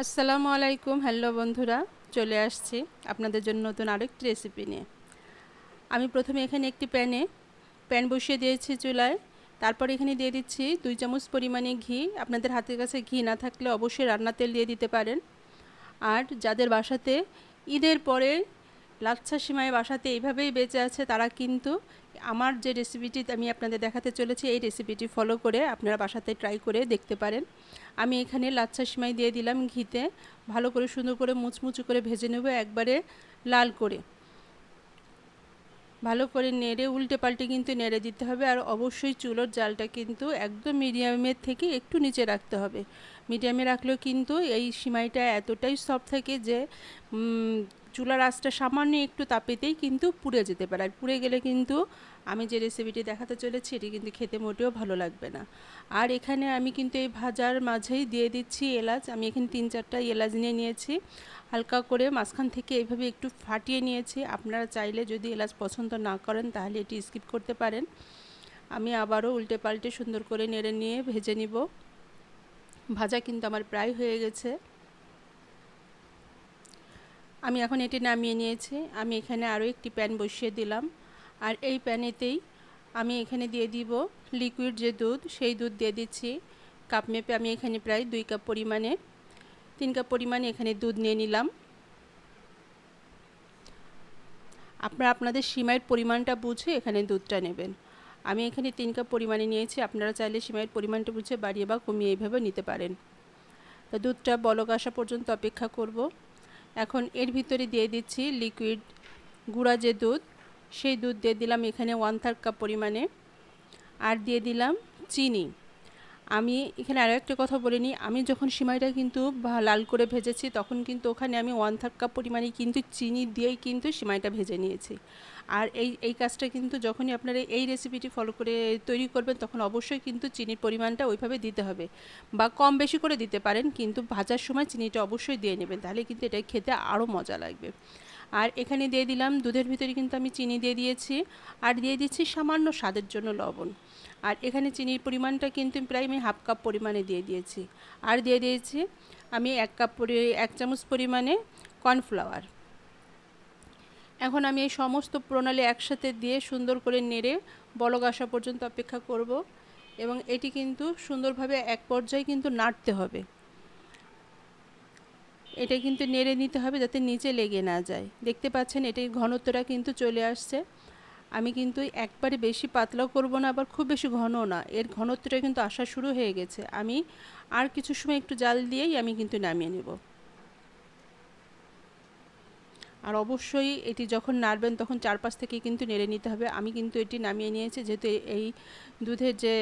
আসসালামু আলাইকুম। হ্যালো বন্ধুরা, চলে আসছি আপনাদের জন্য নতুন আরেকটি রেসিপি নিয়ে। আমি প্রথমে এখানে একটি প্যান বসিয়ে দিয়েছি চুলায়। তারপর এখানে দিয়ে দিচ্ছি 2 চামচ পরিমাণে ঘি। আপনাদের হাতের কাছে ঘি না থাকলে অবশ্যই রান্নার তেল দিয়ে দিতে পারেন। আর যাদের বাসাতে ঈদের পরে লাচ্ছা সিমাই বাসাতে এইভাবেই বেঁচে আছে, তারা কিন্তু আমার যে রেসিপিটি আমি আপনাদের দেখাতে চলেছি এই রেসিপিটি ফলো করে আপনারা বাসাতে ট্রাই করে দেখতে পারেন। আমি এখানে লাচ্ছা সিমাই দিয়ে দিলাম ঘিতে, ভালো করে সুন্দর করে মুচমুচু করে ভেজে নেব, একবারে লাল করে। ভালো করে নেড়ে উল্টে পাল্টে কিন্তু নেড়ে দিতে হবে। আর অবশ্যই চুলোর জালটা কিন্তু একদম মিডিয়ামের থেকে একটু নিচে রাখতে হবে। মিডিয়ামে রাখলেও কিন্তু এই সিমাইটা এতটাই সফট থাকে যে চুলার আঁচটা সামান্য একটু তাপেতেই কিন্তু পুড়ে যেতে পারে। আর পুড়ে গেলে কিন্তু আমি যে রেসিপিটি দেখাতে চলেছি এটি কিন্তু খেতে মোটেও ভালো লাগবে না। আর এখানে আমি কিন্তু এই ভাজার মাঝেই দিয়ে দিচ্ছি এলাচ। আমি এখানে 3-4টা এলাচ নিয়ে নিয়েছি, হালকা করে মাঝখান থেকে এইভাবে একটু ফাটিয়ে নিয়েছি। আপনারা চাইলে যদি এলাচ পছন্দ না করেন তাহলে এটি স্কিপ করতে পারেন। আমি আবারও উল্টে পাল্টে সুন্দর করে নেড়ে নিয়ে ভেজে নিব। ভাজা কিন্তু আমার প্রায় হয়ে গেছে। আমি এখন এটি নামিয়ে নিয়েছি। আমি এখানে আরও একটি প্যান বসিয়ে দিলাম। আর এই প্যানেতেই আমি এখানে দিয়ে দিব লিকুইড যে দুধ, সেই দুধ দিয়ে দিচ্ছি কাপ মেপে। আমি এখানে প্রায় 2 কাপ পরিমাণে 3 কাপ পরিমাণে এখানে দুধ নিয়ে নিলাম। আপনারা আপনাদের সিমাইয়ের পরিমাণটা বুঝে এখানে দুধটা নেবেন। আমি এখানে 3 কাপ পরিমাণে নিয়েছি। আপনারা চাইলে সিমাইয়ের পরিমাণটা বুঝে বাড়িয়ে বা কমিয়ে এইভাবে নিতে পারেন। তো দুধটা বলক আসা পর্যন্ত অপেক্ষা করব। এখন এর ভিতরে দিয়ে দিচ্ছি লিকুইড গুঁড়া যে দুধ, সেই দুধ দিয়ে দিলাম এখানে 1/3 কাপ পরিমাণে। আর দিয়ে দিলাম চিনি। আমি এখানে আরও একটা কথা বলে নিই, আমি যখন সিমাইটা কিন্তু লাল করে ভেজেছি তখন কিন্তু ওখানে আমি 1/3 কাপ পরিমাণে কিন্তু চিনি দিয়েই কিন্তু সিমাইটা ভেজে নিয়েছি। আর এই কাজটা কিন্তু যখনই আপনারা এই রেসিপিটি ফলো করে তৈরি করবেন তখন অবশ্যই কিন্তু চিনির পরিমাণটা ওইভাবে দিতে হবে, বা কম বেশি করে দিতে পারেন, কিন্তু ভাজার সময় চিনিটা অবশ্যই দিয়ে নেবেন, তাহলে কিন্তু এটা খেতে আরও মজা লাগবে। আর এখানে দিয়ে দিলাম দুধের ভিতরে কিন্তু আমি চিনি দিয়ে দিয়েছি, আর দিয়ে দিচ্ছি সামান্য স্বাদের জন্য লবণ। আর এখানে চিনির পরিমাণটা কিন্তু প্রায় আমি 1/2 কাপ পরিমাণে দিয়ে দিয়েছি। আর দিয়ে দিয়েছি আমি 1 চামচ পরিমাণে কর্নফ্লাওয়ার। এখন আমি এই সমস্ত প্রণালী একসাথে দিয়ে সুন্দর করে নেড়ে বলক আসা পর্যন্ত অপেক্ষা করব। এবং এটি কিন্তু সুন্দরভাবে এক পর্যায়ে কিন্তু নাড়তে হবে। এটা কিন্তু নেড়ে নিতে হবে যাতে নিচে লেগে না যায়। দেখতে পাচ্ছেন এটির ঘনত্বটা কিন্তু চলে আসছে। আমি কিন্তু একবারে বেশি পাতলাও করব না, আবার খুব বেশি ঘনও না। এর ঘনত্বটা কিন্তু আসা শুরু হয়ে গেছে। আমি আর কিছু সময় একটু জাল দিয়েই আমি কিন্তু নামিয়ে নেব। আর অবশ্যই এটি যখন নাড়বেন তখন চারপাশ থেকে কিন্তু নেড়ে নিতে হবে। আমি কিন্তু এটি নামিয়ে নিয়েছি, যেহেতু এই দুধের যে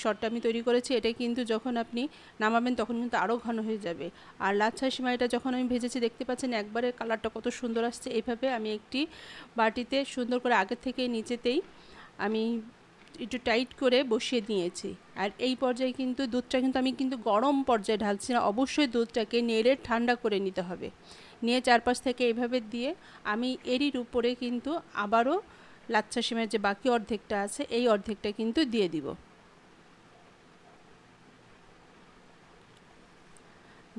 শটটা আমি তৈরি করেছি এটা কিন্তু যখন আপনি নামাবেন তখন কিন্তু আরও ঘন হয়ে যাবে। আর লাচ্ছা সিমাইটা যখন আমি ভেজেছি দেখতে পাচ্ছেন একবারে কালারটা কত সুন্দর আসছে। এইভাবে আমি একটি বাটিতে সুন্দর করে আগে থেকে নিচেতেই আমি একটু টাইট করে বসিয়ে দিয়েছি। আর এই পর্যায়ে কিন্তু দুধটা কিন্তু আমি কিন্তু গরম পর্যায়ে ঢালছি না, অবশ্যই দুধটাকে নেড়ে ঠান্ডা করে নিতে হবে। নিয়ে চারপাশ থেকে এইভাবে দিয়ে আমি এরই উপরে কিন্তু আবারও লাচ্ছা সিমাইয়ের যে বাকি অর্ধেকটা আছে এই অর্ধেকটা কিন্তু দিয়ে দিব।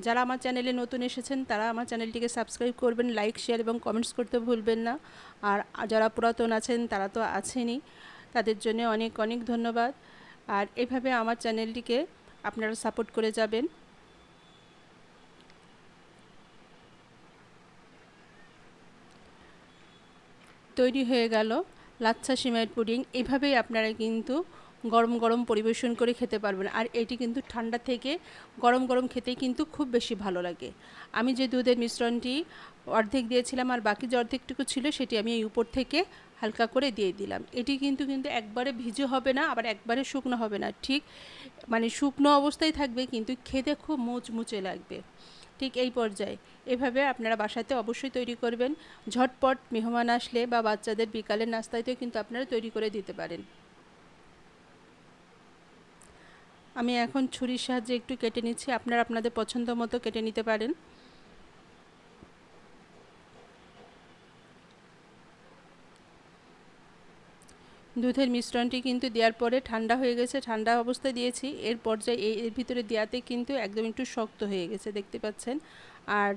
যারা আমার চ্যানেলে নতুন এসেছেন তারা আমার চ্যানেলটিকে সাবস্ক্রাইব করবেন, লাইক শেয়ার এবং কমেন্টস করতে ভুলবেন না। আর যারা পুরাতন আছেন তারা তো আছেনই, তাদের জন্য অনেক অনেক ধন্যবাদ। আর এভাবে আমার চ্যানেলটিকে আপনারা সাপোর্ট করে যাবেন। তৈরি হয়ে গেল লাচ্ছা সিমাইয়ের পুডিং। এভাবেই আপনারা কিন্তু গরম গরম পরিবেশন করে খেতে পারবেন। আর এটি কিন্তু ঠান্ডা থেকে গরম গরম খেতেই কিন্তু খুব বেশি ভালো লাগে। আমি যে দুধের মিশ্রণটি অর্ধেক দিয়েছিলাম আর বাকি যে অর্ধেকটুকু ছিল সেটি আমি এই উপর থেকে হালকা করে দিয়ে দিলাম। এটি কিন্তু একবারে ভিজে হবে না, আবার একবারে শুকনো হবে না, ঠিক মানে শুকনো অবস্থায় থাকবে, কিন্তু খেতে খুব মুচমুচে লাগবে। ঠিক এই পর্যায়ে এভাবে আপনারা বাসাতে অবশ্যই তৈরি করবেন। ঝটপট মেহমান আসলে বা বাচ্চাদের বিকালের নাস্তাতেও কিন্তু আপনারা তৈরি করে দিতে পারেন। আমি এখন ছুরির সাহায্যে একটু কেটে নিচ্ছি, আপনারা আপনাদের পছন্দ মতো কেটে নিতে পারেন। দুধের মিশ্রণটি কিন্তু দেওয়ার পরে ঠান্ডা হয়ে গেছে, ঠান্ডা অবস্থায় দিয়েছি। এর পর্যায়ে এর ভিতরে দেওয়াতে কিন্তু একদম একটু শক্ত হয়ে গেছে, দেখতে পাচ্ছেন। আর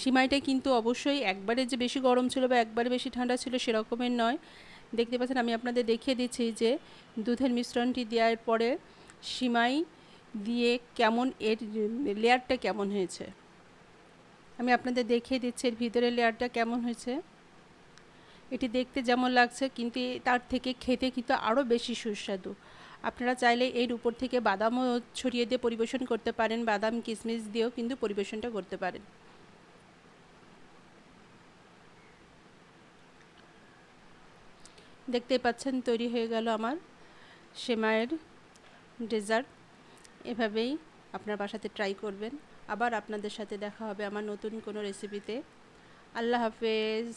সিমাইটা কিন্তু অবশ্যই একবারে যে বেশি গরম ছিল বা একবারে বেশি ঠান্ডা ছিল সেরকমের নয়। দেখতে পাচ্ছেন, আমি আপনাদের দেখিয়ে দিচ্ছি যে দুধের মিশ্রণটি দেওয়ার পরে সিমাই দিয়ে কেমন এর লেয়ারটা কেমন হয়েছে। আমি আপনাদের দেখিয়ে দিচ্ছি এর ভিতরে লেয়ারটা কেমন হয়েছে। এটি দেখতে যেমন লাগছে কিন্তু তার থেকে খেতে কিন্তু আরও বেশি সুস্বাদু। আপনারা চাইলে এর উপর থেকে বাদামও ছড়িয়ে দিয়ে পরিবেশন করতে পারেন, বাদাম কিশমিশ দিয়েও কিন্তু পরিবেশনটা করতে পারেন। দেখতেই পাচ্ছেন তৈরি হয়ে গেল আমার সেমাইয়ের ডেজার্ট। এভাবেই আপনার বাসাতে ট্রাই করবেন। আবার আপনাদের সাথে দেখা হবে আমার নতুন কোনো রেসিপিতে। আল্লাহ হাফেজ।